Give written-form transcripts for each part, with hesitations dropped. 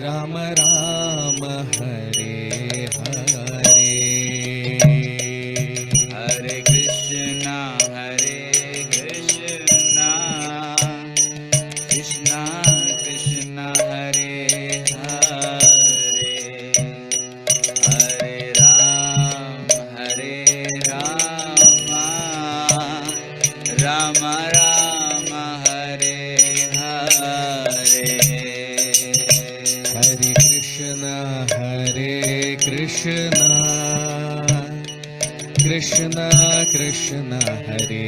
राम राम हरे हरे, हरे कृष्णा कृष्णा कृष्णा हरे हरे, हरे राम राम राम हरे हरे, हरे कृष्णा कृष्णा कृष्णा हरे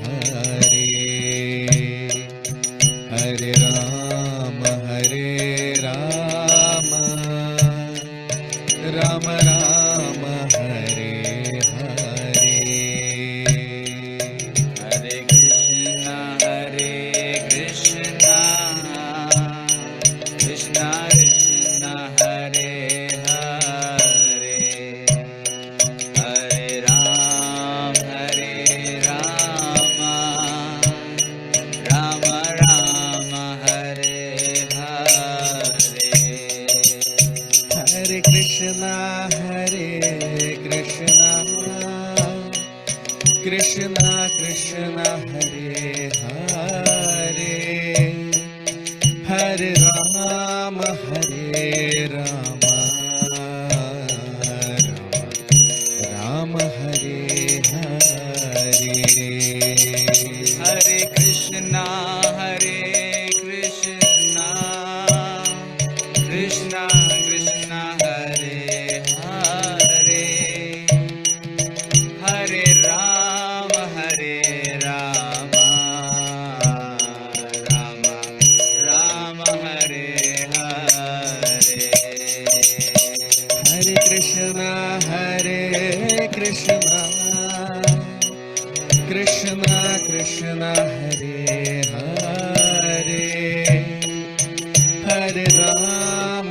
हरे, हरे राम राम राम हरे हरे, हरे कृष्णा कृष्णा कृष्णा हरे हरे, हरे राम राम राम हरे हरे, हरे कृष्णा कृष्णा कृष्णा हरे हरे, हरे राम राम हरे हरे, हरे कृष्णा कृष्णा कृष्णा हरे हरे, हरे राम राम हरे हरे, हरे कृष्णा कृष्णा कृष्णा हरे हरे, हरे राम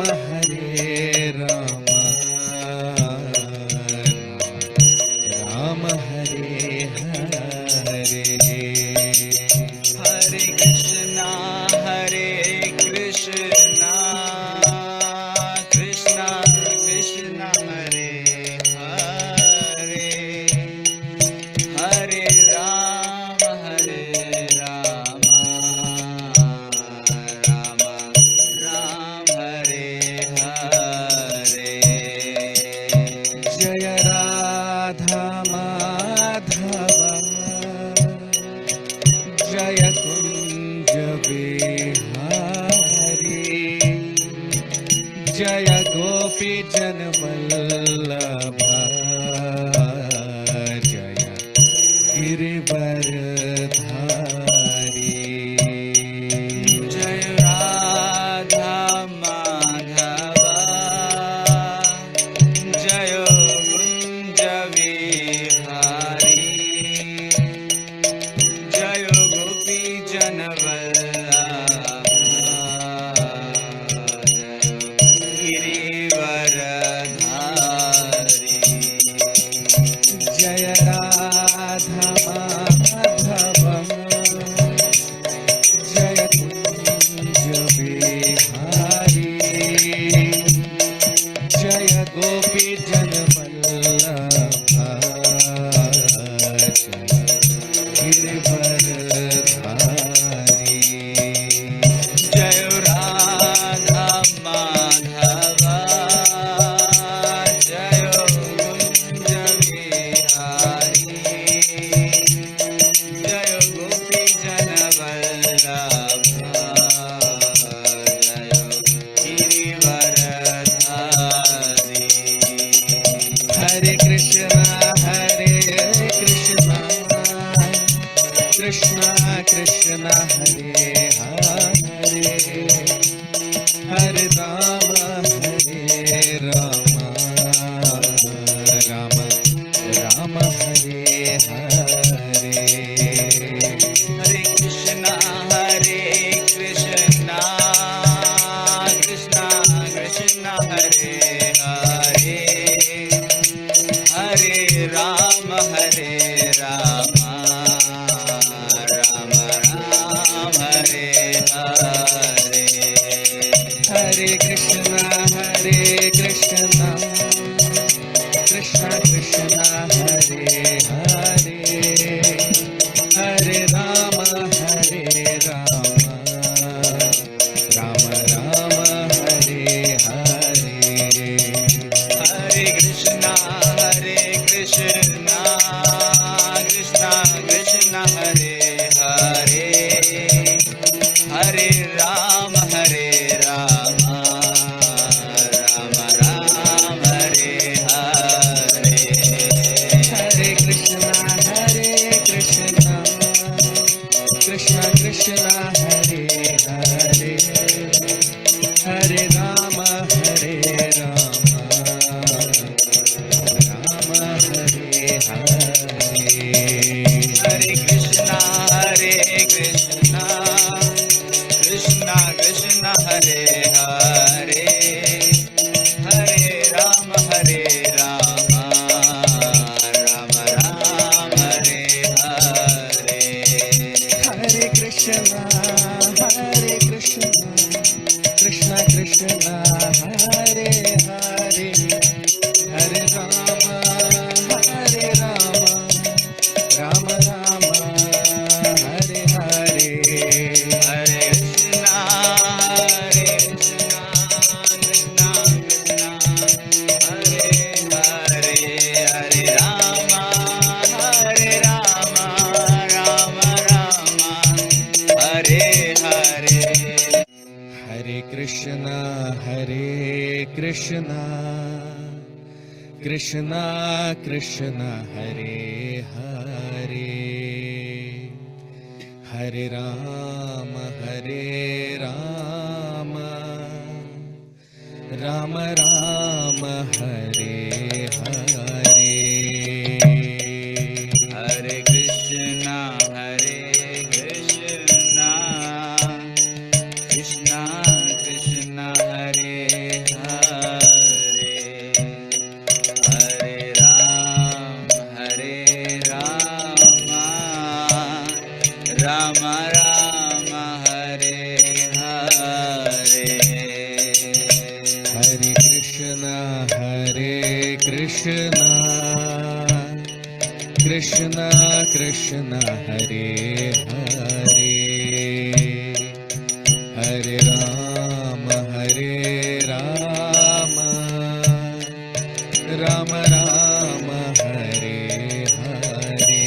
राम हरे हरे, हरे कृष्णा कृष्णा कृष्णा हरे हरे, हरे राम राम हरे हरे, जय राधा माधव जय कुंज बिहारी, जय गोपी जन वल्लभ, जय गिरिवरधारी, जय राधा माधव जय कुंज विहारी, जय गोपी जन Vallabh, Girivardhari, Ram, Hare Rama, Rama Ram, Hare Hare. Hare Krishna, Krishna Krishna, Hare Hare, Hare Rama, Rama Hare Hare. Hare Krishna, Krishna Krishna, Hare Hare, Hare Rama, Rama Ram, Hare Hare. Hare Krishna, Krishna Krishna, Hare Hare, Hare Rama, Rama Rama, Hare Hare. Hare Krishna, Krishna Krishna, Hare Hare, Hare Rama, Rama Rama, Hare Hare. Hare Krishna, Krishna Krishna, Hare Hare, Hare Rama, Rama Rama, Hare Hare. Hare Krishna, Krishna Krishna, Hare Hare, Hare Rama, Rama Rama, Hare Hare. Hare Krishna, Krishna Krishna, Hare Hare, Hare Rama, Rama Rama, Hare Hare.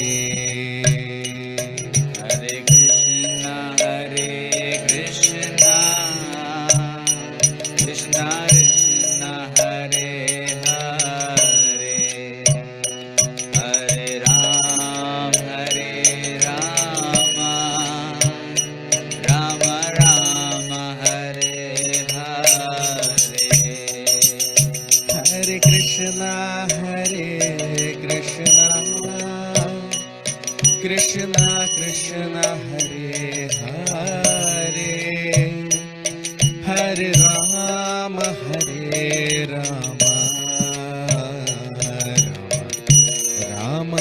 Hare Krishna, Krishna Krishna, Hare Hare, Hare Rama, Rama Rama, Hare Hare. Hare Krishna, Krishna Krishna, Hare Hare, Hare Rama, Rama Hare Hare.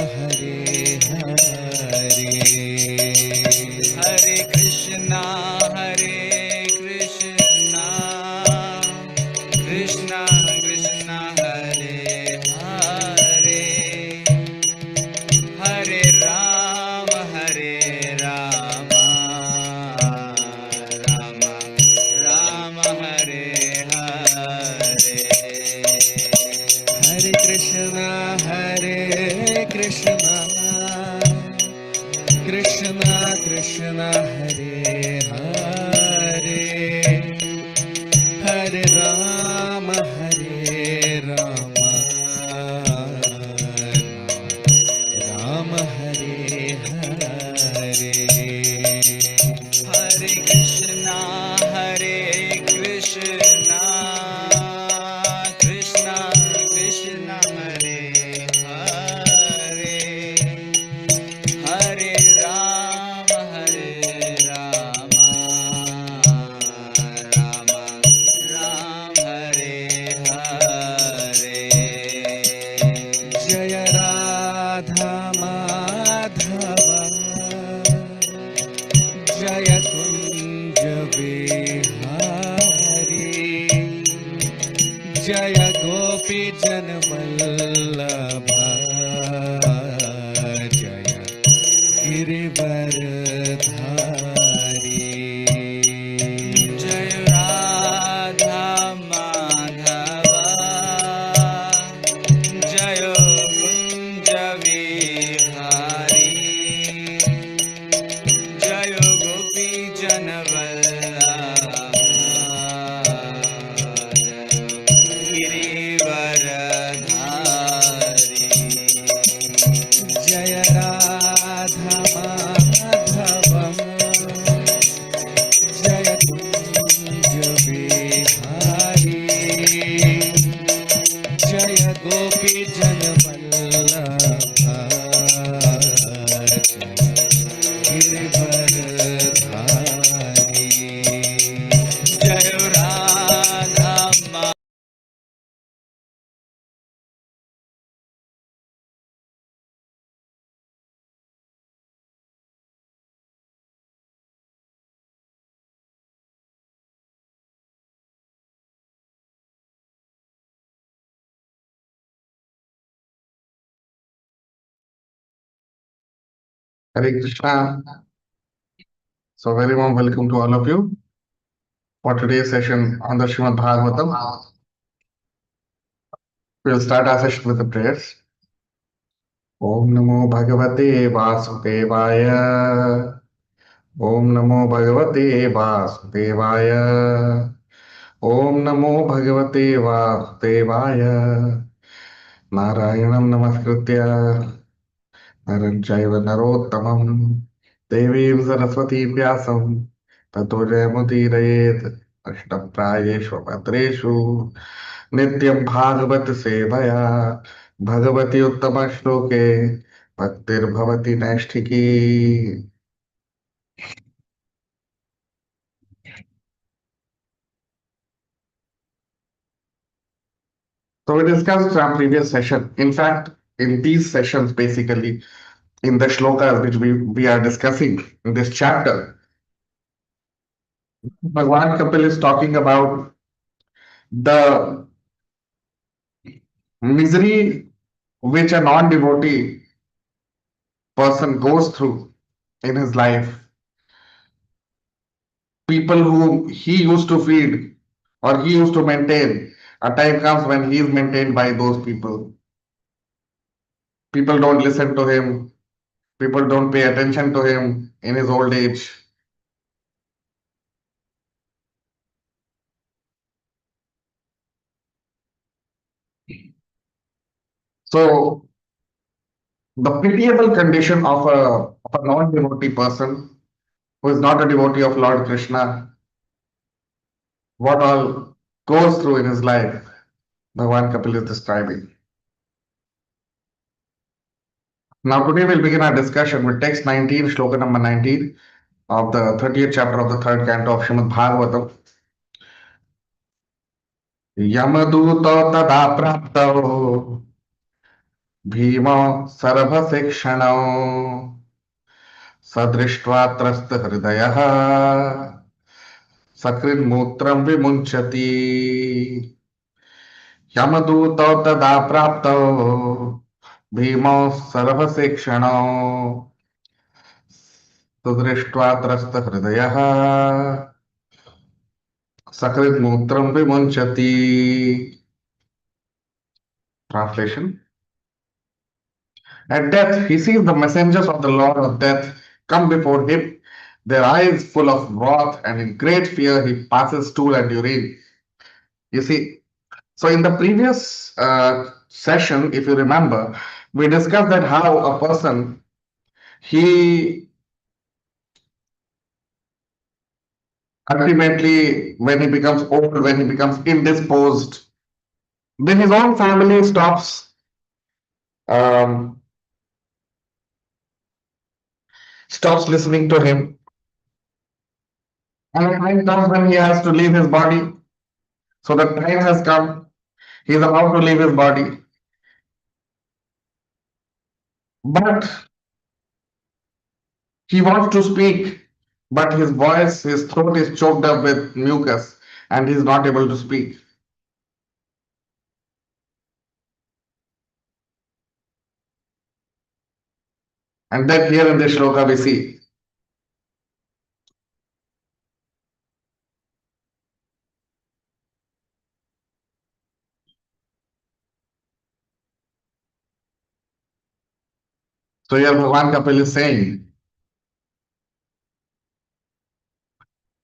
Hare Krishna, Krishna Krishna, Hare Hare, Hare Rama, Rama Rama, Hare Hare. Hare Krishna, Krishna Krishna, Hare Hare, Hare Rama, Rama Hare Hare. Hare Krishna, Krishna Krishna, Hare Hare, Hare Rama, Rama Ram, Hare Hare. Jaya Radha Madhava, Jaya Kunja Vihari, Jaya Gopi Janvallabha, Jaya Girivardhari. Jai Radha Madhava, Jai Kunja Vihari, Jai Gopi Janvallabha, Hare Krishna. So, very warm welcome to all of you for today's session on the Srimad Bhagavatam. We'll start our session with the prayers. Om Namo Bhagavate Vasudevaya. Om Namo Bhagavate Vasudevaya. Om Namo Bhagavate Vasudevaya. Narayanam Namaskritya. Naran Chaiva Narottamam. Devim Saraswati Vyasam. ततो जयमुदीरयेत् अष्टप्रायेषु भद्रेषु नित्यं भागवत सेवया भगवति उत्तम श्लोके भक्तिर्भवति नैष्ठिकी. So we discussed in our previous session. In fact, in these sessions, basically, in the shlokas which we are discussing in this chapter, Bhagwan Kapil is talking about the misery which a non-devotee person goes through in his life. People whom he used to feed or he used to maintain, a time comes when he is maintained by those people. People don't listen to him, people don't pay attention to him in his old age. So, the pitiable condition of a non devotee person who is not a devotee of Lord Krishna, what all goes through in his life, Bhagwan Kapil is describing. Now, today we'll begin our discussion with text 19, Shloka number 19 of the 30th chapter of the third canto of Srimad Bhagavatam. यमदूतो तदा प्राप्तो भीमो सर्वशिक्षणो सदृष्ट्वा त्रस्तहृदयः सकृन्मूत्रं विमुञ्चति. यमदूतो तदा प्राप्तो भीमो सर्वशिक्षणो सदृष्ट्वा त्रस्तहृदयः सकृन्मूत्रं विमुञ्चति. Translation. At death, he sees the messengers of the Lord of Death come before him, their eyes full of wrath, and in great fear he passes stool and urine. You see, so in the previous session, if you remember, we discussed that how a person, he ultimately, when he becomes old, when he becomes indisposed, then his own family um, stops listening to him. And a time comes when he has to leave his body. So the time has come. He is about to leave his body. But he wants to speak. But his voice, his throat is choked up with mucus and he is not able to speak. And then here in this shloka we see. So here Bhagwan Kapil is saying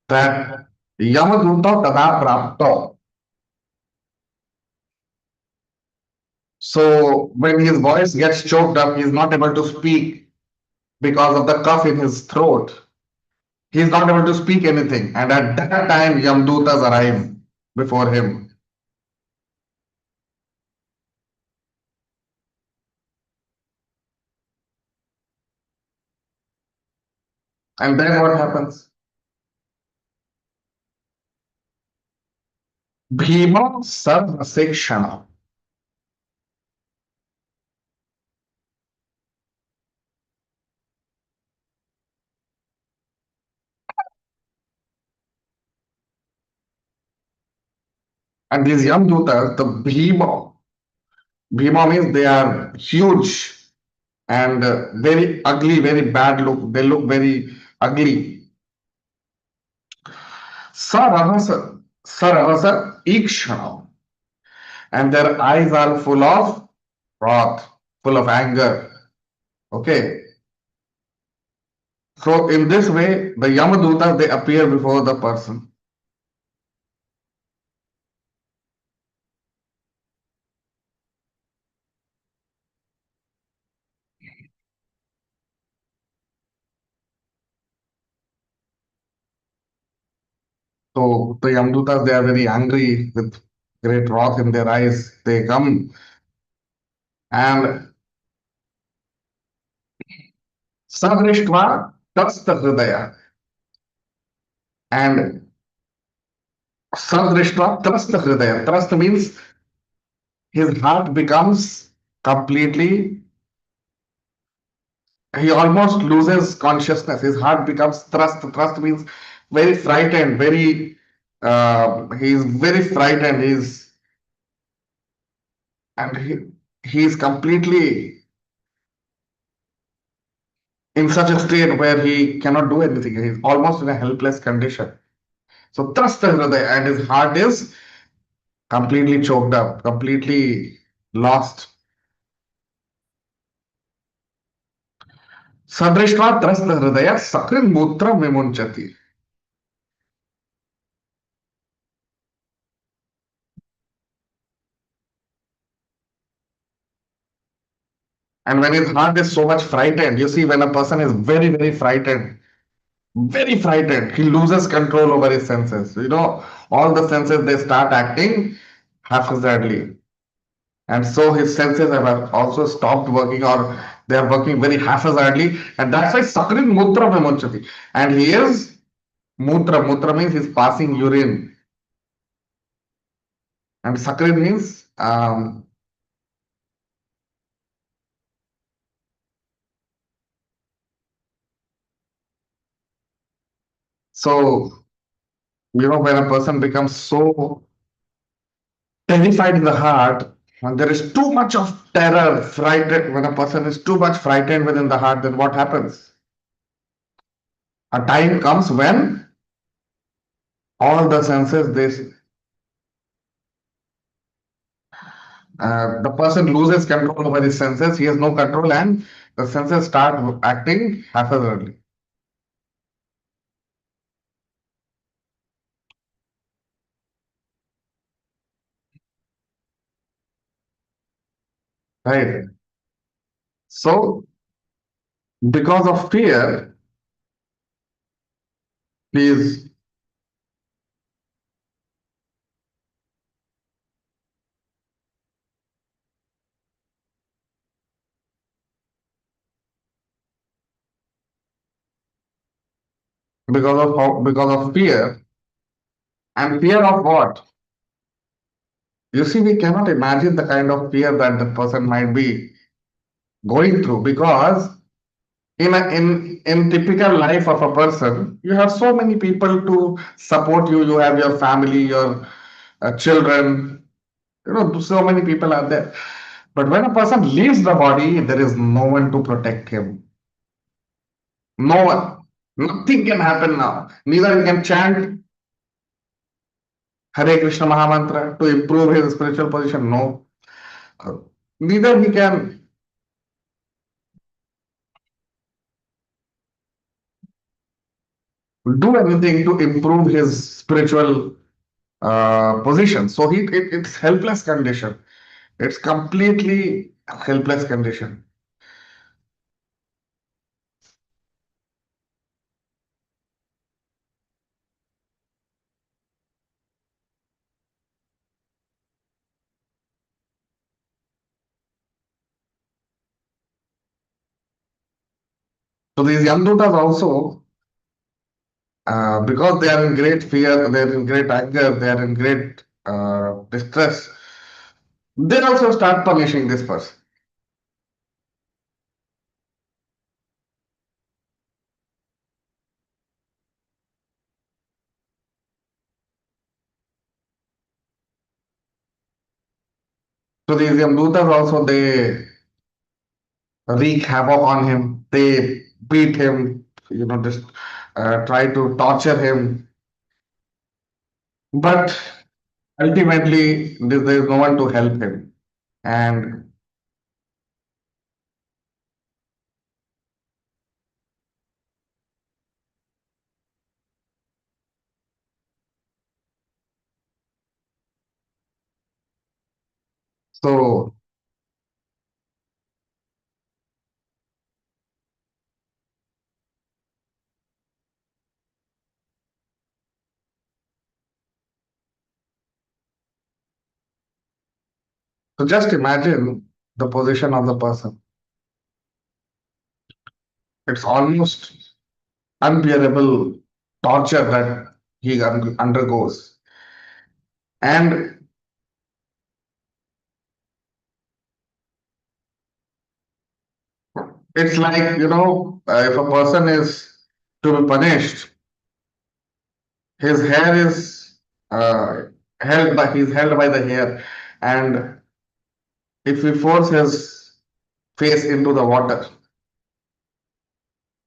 that Yamaduta tada prapto. So when his voice gets choked up, he is not able to speak because of the cough in his throat. He is not able to speak anything. And at that time, Yamdutas arrive before him. And then what happens? Bhima Sarvasekshana. And these Yamdutas, the Bhima means they are huge. and very ugly, very bad look. They look very ugly. Sarahasa, Sarahasa Ikshanam. And their eyes are full of wrath, full of anger. Okay. So in this way, the Yamadutas, they appear before the person. So the Yamadutas, they are very angry with great wrath in their eyes. They come and Sadrishtva Tasta Hridaya. And Sadrishtva Trasta Hridaya. Trust means his heart becomes completely, he almost loses consciousness. His heart becomes thrust. Thrust means very frightened, very, he's very frightened. And he's completely in such a state where he cannot do anything. He's almost in a helpless condition. So Trasta Hridaya, and his heart is completely choked up, completely lost. Sadrishtva Trasta Hridaya Sakrin Mutra Vimunchati. And when his heart is so much frightened, you see, when a person is very, very frightened, he loses control over his senses. You know, all the senses, they start acting haphazardly. And so his senses have also stopped working, or they are working very haphazardly. And that's why Sakrin Mutra Vimunchati. And he is Mutra. Mutra means he's passing urine. And Sakrin means so, you know, when a person becomes so terrified in the heart, when there is too much of terror, frightened, when a person is too much frightened within the heart, then what happens? A time comes when all the senses, the person loses control over his senses, he has no control, and the senses start acting haphazardly. Right? So, because of fear, he is, because of fear, and fear of what? You see, we cannot imagine the kind of fear that the person might be going through, because in typical life of a person, you have so many people to support you. You have your family, your children, you know, so many people are there. But when a person leaves the body, there is no one to protect him. No one. Nothing can happen now. Neither he can chant Hare Krishna Mahamantra to improve his spiritual position. No. Uh, Neither he can do anything to improve his spiritual position. So it's helpless condition. It's completely helpless condition. So these Yamdutas also, because they are in great fear, they are in great anger, they are in great distress, they also start punishing this person. So these Yamdutas also, wreak havoc on him. They beat him, just try to torture him. But ultimately, there is no one to help him. And so, so just imagine the position of the person. It's almost unbearable torture that he undergoes. And it's like, if a person is to be punished, his hair is he's held by the hair. And if we force his face into the water,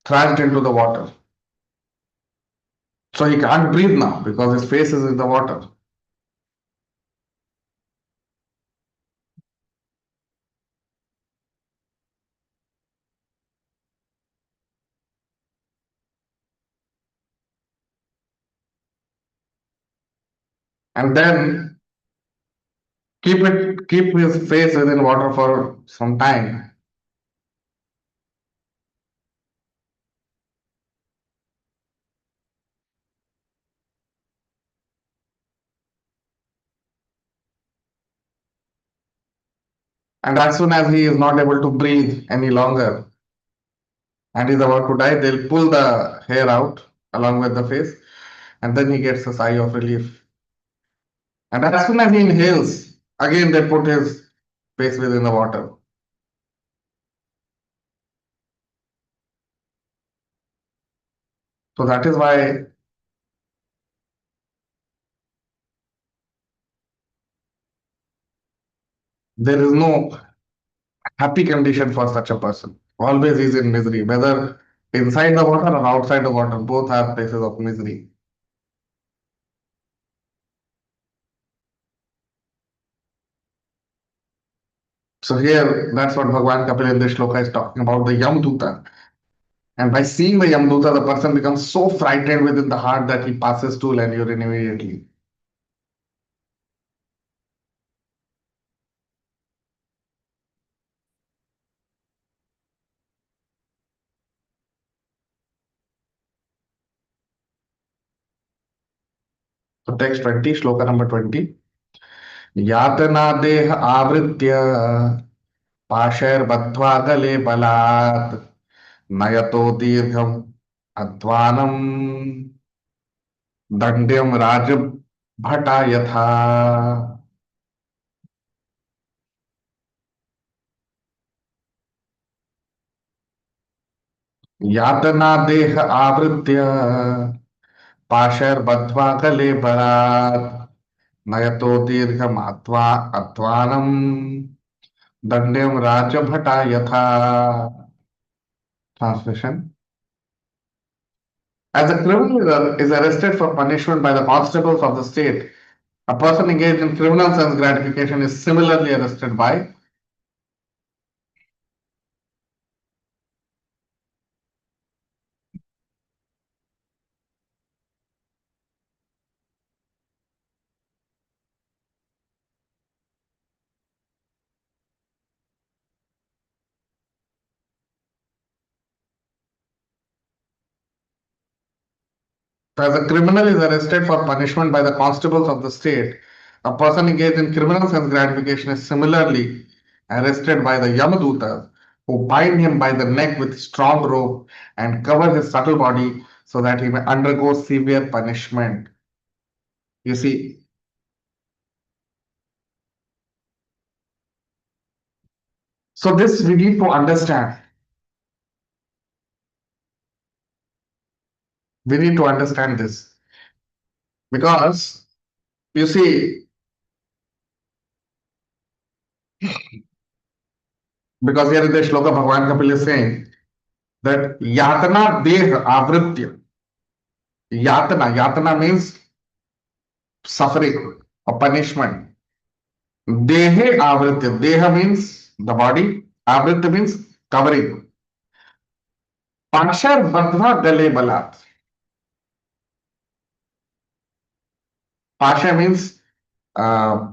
thrust into the water, so he can't breathe now because his face is in the water. And then keep his face within water for some time. And as soon as he is not able to breathe any longer and is about to die, they'll pull the hair out along with the face, and then he gets a sigh of relief. And as soon as he inhales, again they put his face within the water. So that is why there is no happy condition for such a person. Always is in misery, whether inside the water or outside the water, both are places of misery. So here, that's what Bhagwan Kapil in this shloka is talking about, the Yamduta. And by seeing the Yamduta, the person becomes so frightened within the heart that he passes stool and urine immediately. So text 20, shloka number 20. यातना देह आवृत्य पाशैर्बद्ध्वा गले बलात् नयतो दीर्घम अध्वानम दंड्यम राजभटा यथा. यातना देह आवृत्य पाशैर्बद्ध्वा गले बलात् नयतो दीर्घम अध्वानम दंड्यम राजभटा यथा. Translation. As a criminal is arrested for punishment by the constables of the state, a person engaged in criminal sense gratification is similarly arrested by. As a criminal is arrested for punishment by the constables of the state, a person engaged in criminal sense gratification is similarly arrested by the Yamadutas, who bind him by the neck with strong rope and cover his subtle body so that he may undergo severe punishment. You see, so this we need to understand. We need to understand this because you see, Because here in the Shloka, Bhagavan Kapil is saying that Yatana Deh Avritya. Yatana means suffering or punishment. Dehe Avritya. Deha means the body. Avritya means covering. Pashar Bandha Gale Balat. Pasha means uh,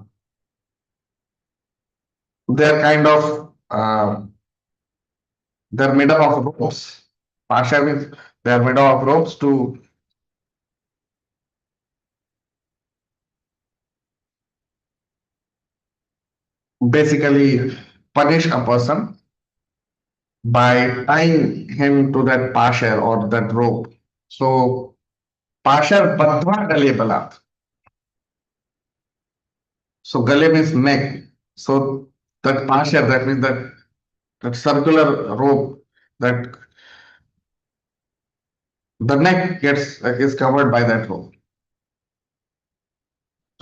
they're kind of they're made up of ropes. Pasha means they're made up of ropes to basically punish a person by tying him to that pasha or that rope. So pasha badhva gale balat. So gale means neck. So that pasha, that means that circular rope, that the neck gets is covered by that rope.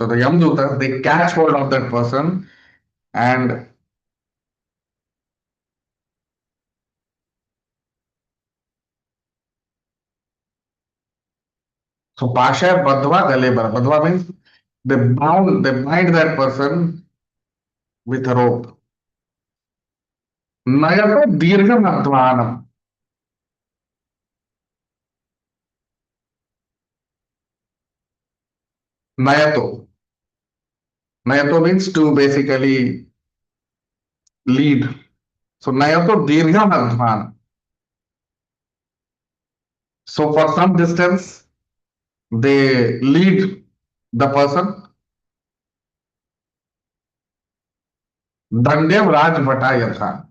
So the Yamdutas, they catch hold of that person, and so Pasha Badhva Galebara. Badhva means they bind that person with a rope. Nayato Dirgham Advanam. Nayato. Nayato means to basically lead. So Nayato Dirgham Advan. So for some distance, they lead the person. Dandev Raj Vatayatha.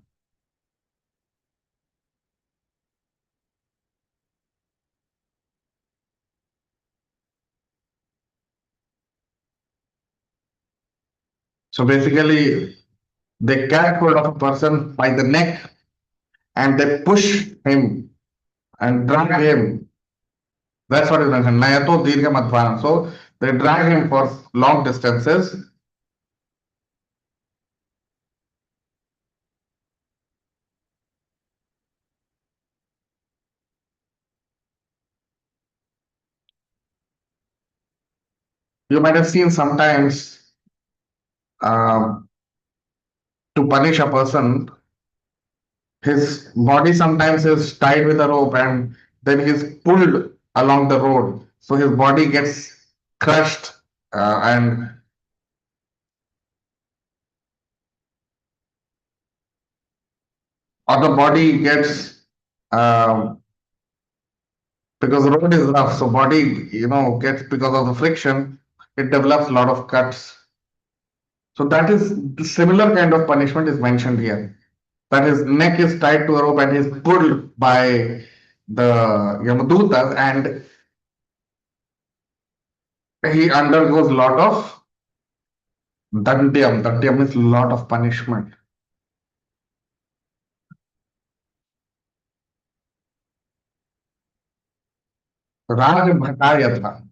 So basically, they catch hold of a person by the neck and they push him and drag him. That's what is mentioned. Nayato Dirgham Advanam. So they drag him for long distances. You might have seen sometimes uh, to punish a person, his body sometimes is tied with a rope and then he's pulled along the road. So his body gets crushed and or the body gets because the road is rough, so body gets because of the friction, it develops a lot of cuts. So that is the similar kind of punishment is mentioned here. That his neck is tied to a rope and he's pulled by the Yamadutas and he undergoes a lot of dandyam. Dandyam is a lot of punishment. Raj Bhatayatha.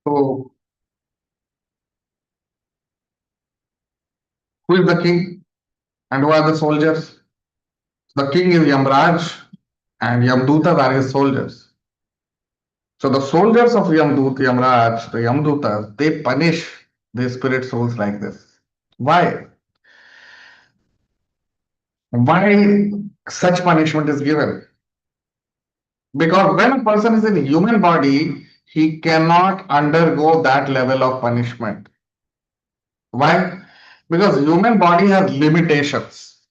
So who is the king and who are the soldiers? The king is Yamraj and Yamdutas are his soldiers. So the soldiers of Yamraj, the Yamdutas, they punish the spirit souls like this. Why? Why such punishment is given? Because when a person is in a human body, he cannot undergo that level of punishment. Why? Because human body has limitations.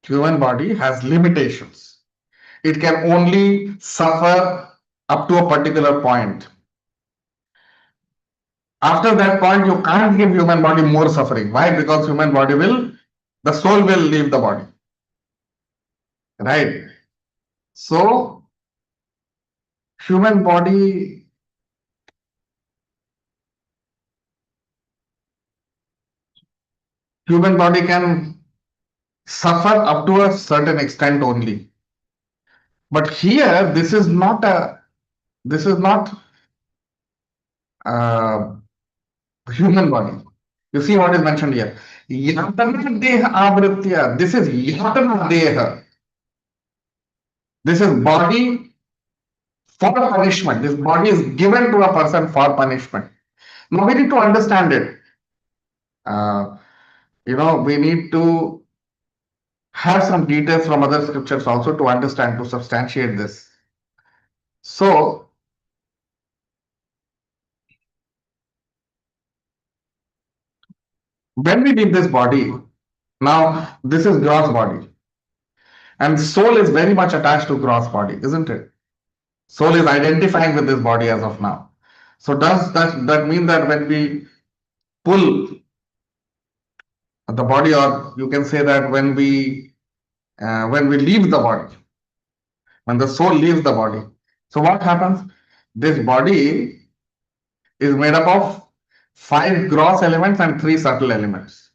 Human body has limitations. It can only suffer up to a particular point. After that point, you can't give human body more suffering. Why? Because the soul will leave the body. Right? So, human body, human body can suffer up to a certain extent only. But here, this is not uh, human body. You see what is mentioned here. Yatana deha avritya. This is yatana deha. This is body for punishment. This body is given to a person for punishment. Now we need to understand it. Uh, we need to have some details from other scriptures also to understand, to substantiate this. So, when we leave this body, now this is gross body, and soul is very much attached to gross body, isn't it? Soul is identifying with this body as of now. So, does that mean that when we pull the body, or you can say that when we leave the body, when the soul leaves the body, so what happens? This body is made up of 5 gross elements and 3 subtle elements.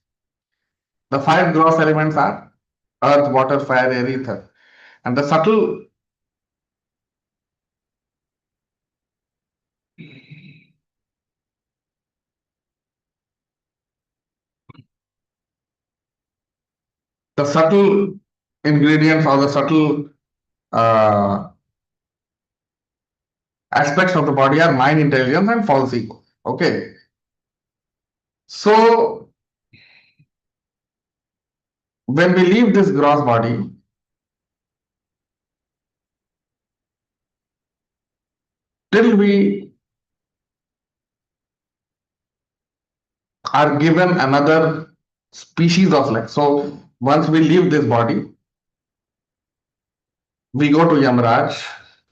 The 5 gross elements are earth, water, fire, air, ether. And the subtle ingredients, or the subtle uh, aspects of the body are mind, intelligence, and false ego. Okay. So when we leave this gross body, till we are given another species of life. So once we leave this body, we go to Yamraj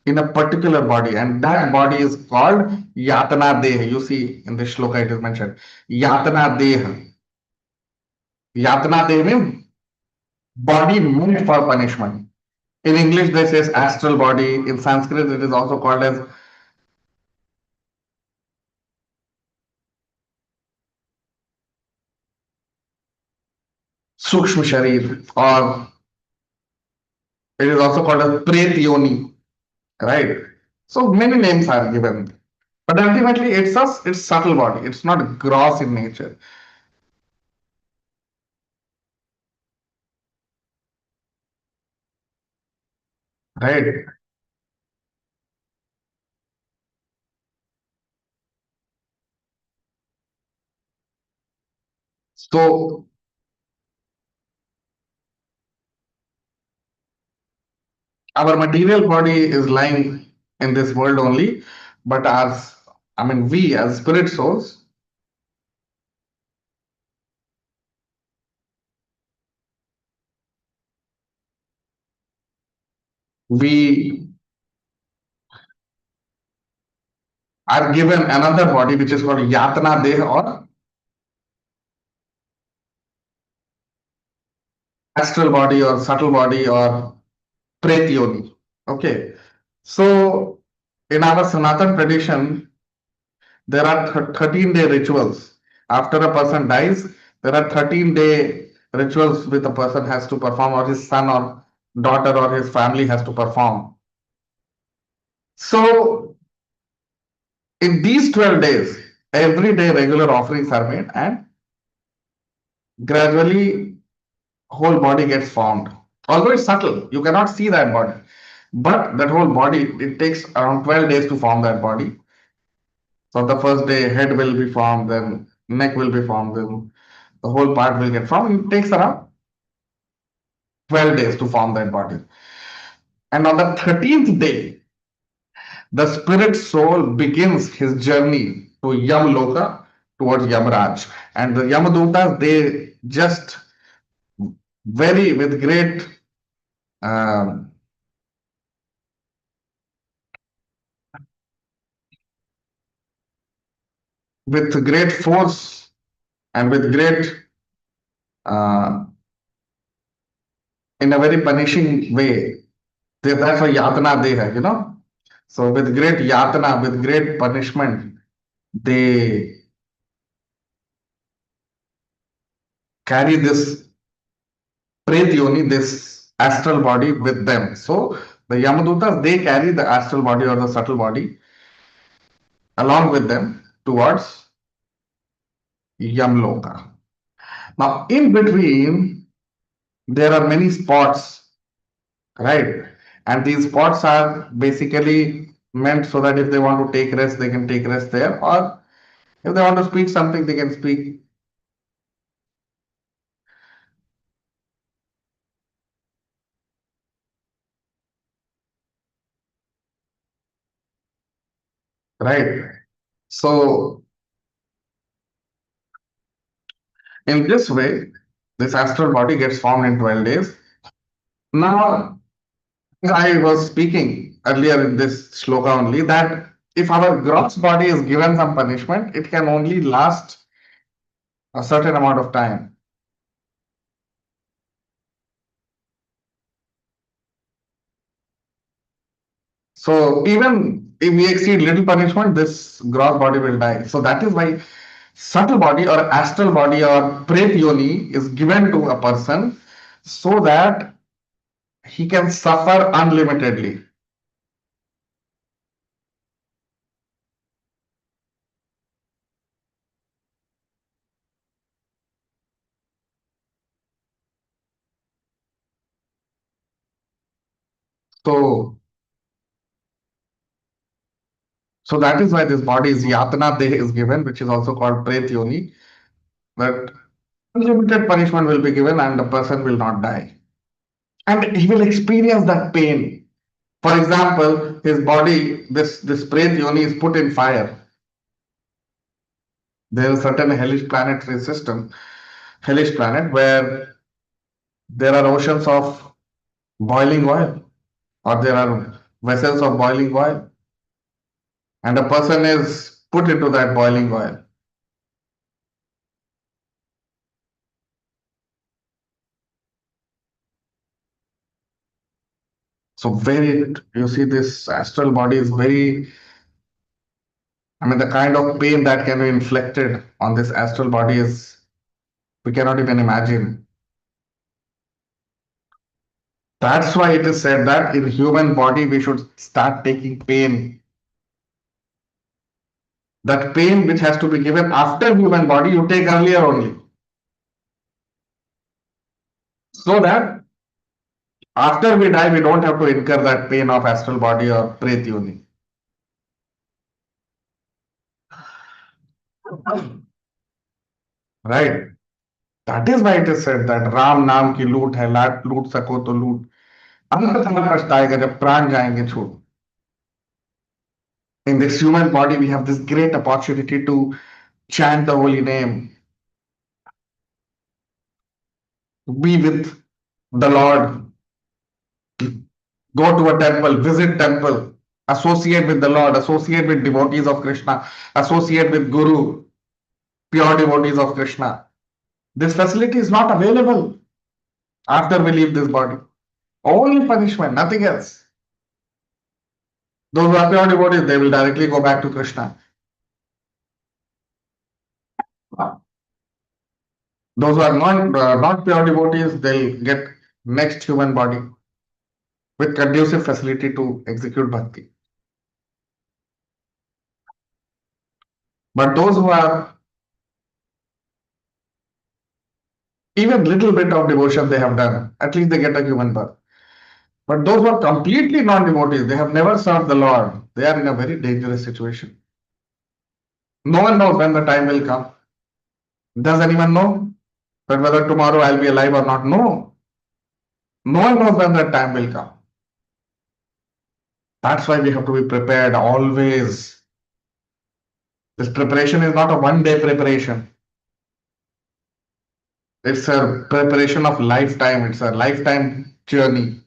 in a particular body, and that body is called Yatana Deha. You see in the Shloka it is mentioned Yatana Deha. Yatana Deha means body meant for punishment. In English, they say astral body. In Sanskrit, it is also called as Sukshma Sharir, or it is also called as Pret Yoni, right? So many names are given. But ultimately, it's subtle body. It's not gross in nature, right? So our material body is lying in this world only, but we as spirit souls, we are given another body which is called Yatana Deha, or astral body, or subtle body, or Pret Yoni. Okay. So in our Sanatan tradition, there are 13-day rituals. After a person dies, there are 13-day rituals which a person has to perform, or his son or daughter or his family has to perform. So in these 12 days, every day regular offerings are made, and gradually whole body gets formed. Although it's subtle, you cannot see that body. But that whole body, it takes around 12 days to form that body. So the first day, head will be formed, then neck will be formed, then the whole part will get formed. It takes around 12 days to form that body. And on the 13th day, the spirit soul begins his journey to Yam Loka, towards Yamraj. And the Yamadutas, they just very um, with great force and with great uh, in a very punishing way. That's why yatana they have, So with great yatana, with great punishment, they carry this Pret Yoni, this astral body with them. So the Yamadutas, they carry the astral body or the subtle body along with them towards Yamloka. Now, in between, there are many spots, right? And these spots are basically meant so that if they want to take rest, they can take rest there, or if they want to speak something, they can speak, right? So, in this way, this astral body gets formed in 12 days. Now, I was speaking earlier in this shloka only that if our gross body is given some punishment, it can only last a certain amount of time. So even if we exceed little punishment, this gross body will die. So that is why subtle body or astral body or pret yoni is given to a person so that he can suffer unlimitedly. So so that is why this body is yatana deh is given, which is also called pret yoni. But unlimited punishment will be given and the person will not die. And he will experience that pain. For example, his body, this pret yoni is put in fire. There is a certain hellish planetary system, hellish planet, where there are oceans of boiling oil, or there are vessels of boiling oil, and a person is put into that boiling oil. So very, you see, this astral body is very, I mean, the kind of pain that can be inflicted on this astral body is we cannot even imagine. That's why it is said that in human body we should start taking pain. That pain which has to be given after human body, you take earlier only. So that after we die, we don't have to incur that pain of astral body or pret yoni. Right? That is why it is said that Ram नाम की लूट है लाट लूट सको तो लूट अंत काल पछताएगा जब प्राण जाएंगे छूट. In this human body, we have this great opportunity to chant the holy name, be with the Lord, go to a temple, visit temple, associate with the Lord, associate with devotees of Krishna, associate with Guru, pure devotees of Krishna. This facility is not available after we leave this body. Only punishment, nothing else. Those who are pure devotees, they will directly go back to Krishna. Those who are not pure devotees, they'll get next human body with conducive facility to execute bhakti. But those who are even little bit of devotion they have done, at least they get a human birth. But those who are completely non-devotees, they have never served the Lord, they are in a very dangerous situation. No one knows when the time will come. Does anyone know that whether tomorrow I'll be alive or not? No. No one knows when that time will come. That's why we have to be prepared always. This preparation is not a one-day preparation. It's a preparation of lifetime. It's a lifetime journey.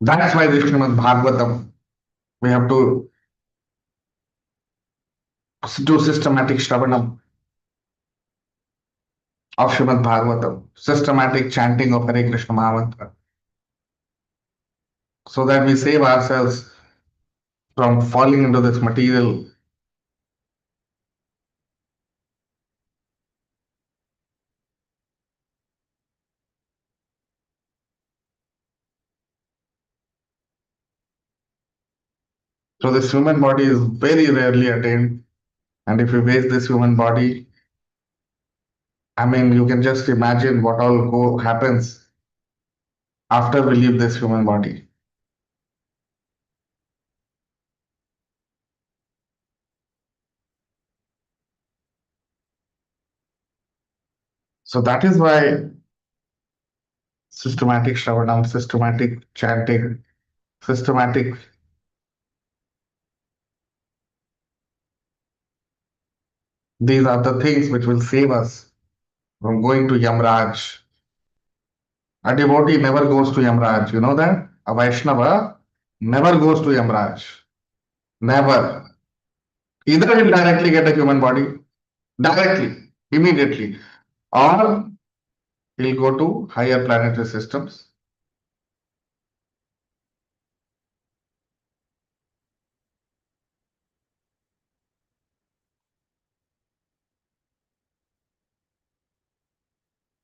That's why this Srimad Bhagavatam, we have to do systematic Shravanam of Srimad Bhagavatam, systematic chanting of Hare Krishna Mahamantra, so that we save ourselves from falling into this material So this human body is very rarely attained. And if you waste this human body, I mean, you can just imagine what all happens after we leave this human body. So that is why systematic shravanam, systematic chanting, systematic, these are the things which will save us from going to Yamraj. A devotee never goes to Yamraj. You know that? A Vaishnava never goes to Yamraj. Never. Either he'll directly get a human body, directly, immediately, or he'll go to higher planetary systems.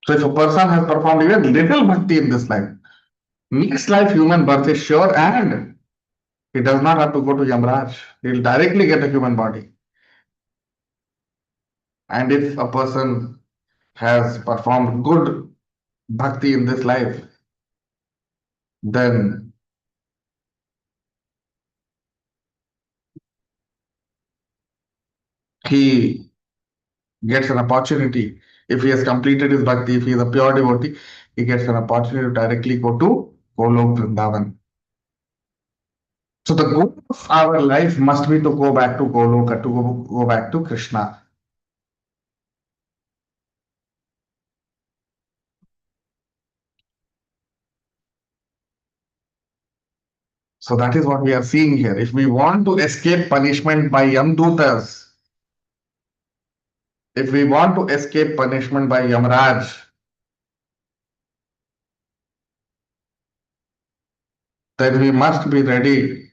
So if a person has performed even little bhakti in this life, next life human birth is sure, and he does not have to go to Yamraj. He'll directly get a human body. And if a person has performed good bhakti in this life, then he gets an opportunity. If he has completed his bhakti, if he is a pure devotee, he gets an opportunity to directly go to Golok Vrindavan. So the goal of our life must be to go back to Goloka, to go back to Krishna. So that is what we are seeing here. If we want to escape punishment by Yamdutas, if we want to escape punishment by Yamraj, then we must be ready.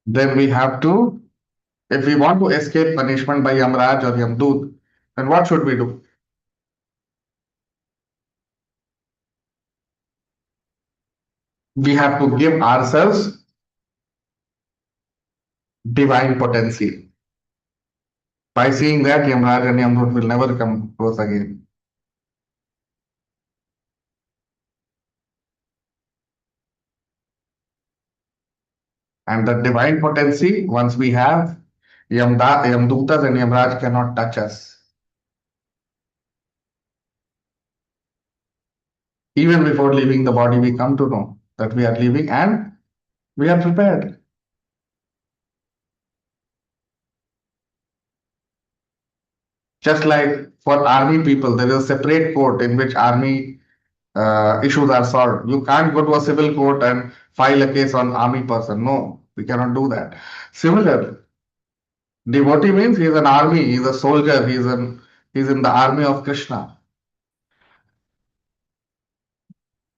Then we have to, if we want to escape punishment by Yamraj or Yamdut, then what should we do? We have to give ourselves divine potency. By seeing that, Yamraj and Yamdut will never come close again. And the divine potency, once we have, Yamdutas and Yamraj cannot touch us. Even before leaving the body, we come to know that we are leaving and we are prepared. Just like for army people, there is a separate court in which army issues are solved. You can't go to a civil court and file a case on army person. No, we cannot do that. Similarly, devotee means he is an army, he is a soldier, he's in the army of Krishna.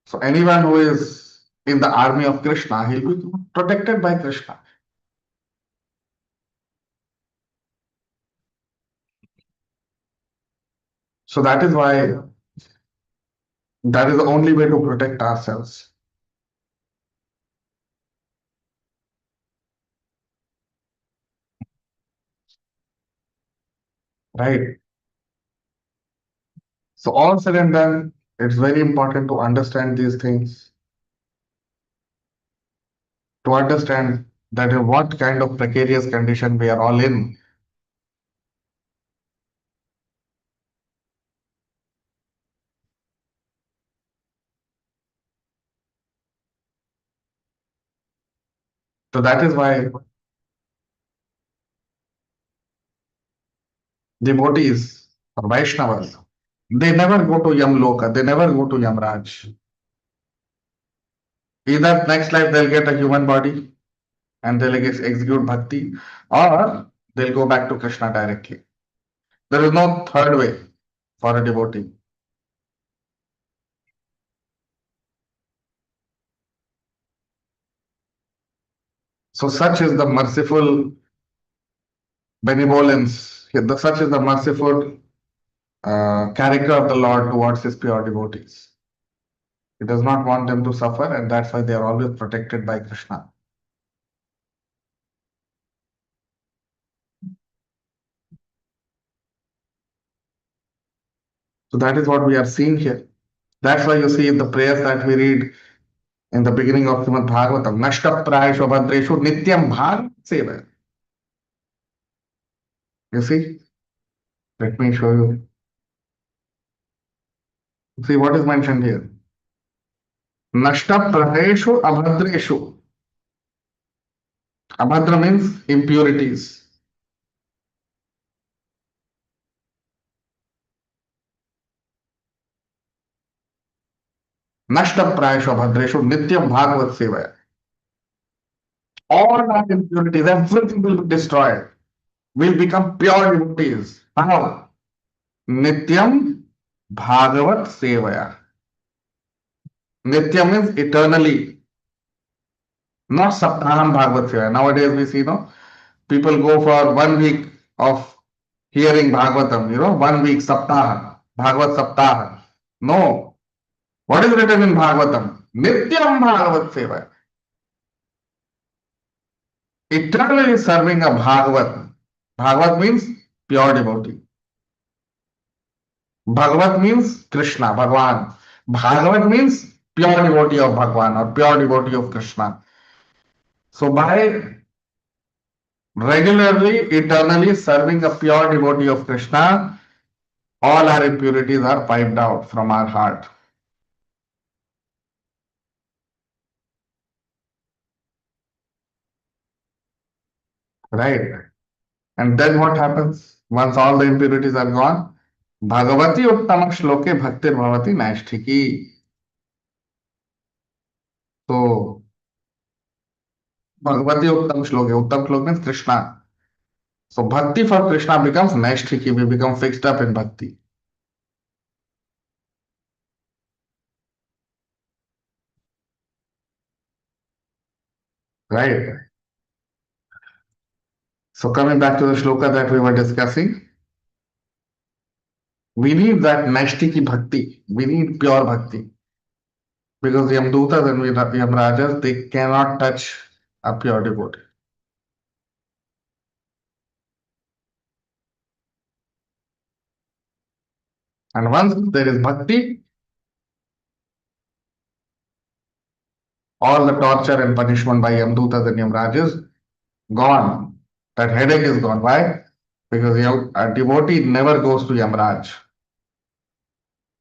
So anyone who is in the army of Krishna, he'll be protected by Krishna. So that is why that is the only way to protect ourselves. Right. So all said and done, it's very important to understand these things, to understand that in what kind of precarious condition we are all in. So that is why devotees or Vaishnavas, they never go to Yamloka, they never go to Yamraj. Either next life they'll get a human body and they'll execute bhakti, or they'll go back to Krishna directly. There is no third way for a devotee. So such is the merciful benevolence, such is the merciful character of the Lord towards his pure devotees. He does not want them to suffer, and that's why they are always protected by Krishna. So that is what we are seeing here. That's why you see the prayers that we read in the beginning of Srimad Bhagavatam, Nashta Prayashu Bhadreshu Nityam Bhag Seva. You see? Let me show you. See what is mentioned here. Nashta Prayeshu Abhadreshu. Abhadra means impurities. Nashta Prayeshu Abhadreshu Nityam Bhagavat Seva. All our impurities, everything will be destroyed. Will become pure devotees. How? Nityam Bhagavat Sevaya. Nityam means eternally, not Saptaham Bhagavat Sevaya. Nowadays we see, people go for 1 week of hearing Bhagavatam, 1 week Saptaha, Bhagavat Saptaha. No. What is written in Bhagavatam? Nityam Bhagavat Sevaya. Eternally serving a Bhagavat. Bhagavat means pure devotee. Bhagavat means Krishna, Bhagwan. Bhagavat means pure devotee of Bhagwan or pure devotee of Krishna. So by regularly, eternally serving a pure devotee of Krishna, all our impurities are wiped out from our heart. Right? And then what happens? Once all the impurities are gone, Bhagavati Uttam Shloke Bhaktir Bhavati Naishtiki. So, Bhagavati Uttam Shloke. Uttam Shloka means Krishna. So, Bhakti for Krishna becomes Naishtiki. We become fixed up in Bhakti. Right? So, coming back to the shloka that we were discussing, we need that Naishtiki Bhakti. We need pure Bhakti. Because Yamdutas and Yamrajas, they cannot touch a pure devotee. And once there is bhakti, all the torture and punishment by Yamdutas and Yamrajas gone. That headache is gone. Why? Because a devotee never goes to Yamraj.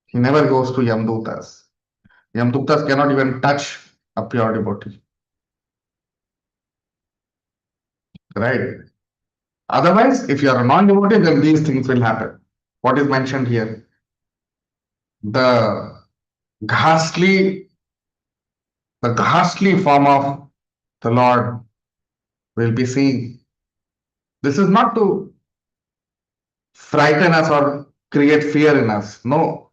He never goes to Yamdutas. Yamdutas cannot even touch a pure devotee. Right? Otherwise, if you are a non-devotee, then these things will happen. What is mentioned here? The ghastly form of the Lord will be seen. This is not to frighten us or create fear in us. No.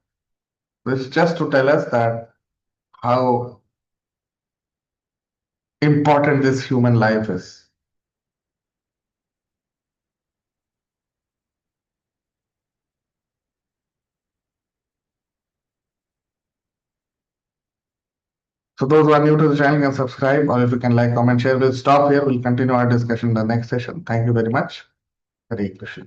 This is just to tell us that how important this human life is. So those who are new to the channel can subscribe, or if you can like, comment, share. We'll stop here. We'll continue our discussion in the next session. Thank you very much. Hare Krishna.